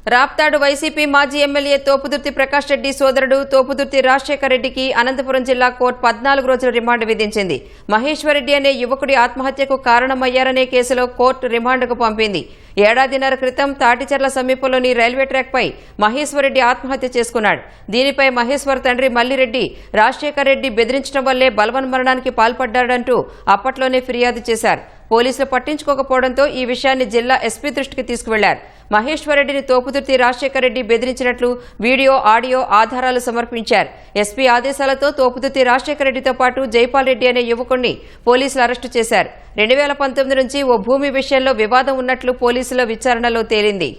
Raptadu YCP మాజీ MLA Thopudurthi Prakash Reddy సోదరుడు తోపుదుర్తి రాజశేఖర్ రెడ్డికి అనంతపురం జిల్లా కోర్టు 14 రోజుల రిమాండ్ విధించింది. మహేశ్వర్ రెడ్డి అనే యువకుడి ఆత్మహత్యకు కారణమయ్యారనే కేసులో కోర్టు రిమాండ్కు పంపింది. ఏడాదిన్నర క్రితం తాటిచెర్ల సమీపంలోని రైల్వే ట్రాక్పై మహేశ్వర్ రెడ్డి ఆత్మహత్య చేసుకున్నాడు. దీనిపై మహేశ్వర్ తండ్రి మల్లిరెడ్డి రాజశేఖర్ రెడ్డి బెదిరించడం వల్లే బలవన్మరణానికి పాల్పడ్డాడంటూ అప్పట్లోనే ఫిర్యాదు చేశారు. పోలీసులు పట్టించుకోకపోవడంతో ఈ విషయాన్ని జిల్లా ఎస్పీ దృష్టికి తీసుకువెళ్లారు. మహేశ్వర్ రెడ్డిని తోపుదుర్తి రాజశేఖర్ రెడ్డి బెదిరించినట్లు వీడియో, ఆడియో ఆధారాలు సమర్పించారు. ఎస్పీ ఆదేశాలతో తోపుదుర్తి రాజశేఖర్ రెడ్డితో పాటు జైపాల్ రెడ్డి అనే యువకుడిని పోలీసులు అరెస్టు చేశారు. 2019 నుంచి ఓ భూమి విషయంలో వివాదం ఉన్నట్లు పోలీసుల విచారణలో తేలింది.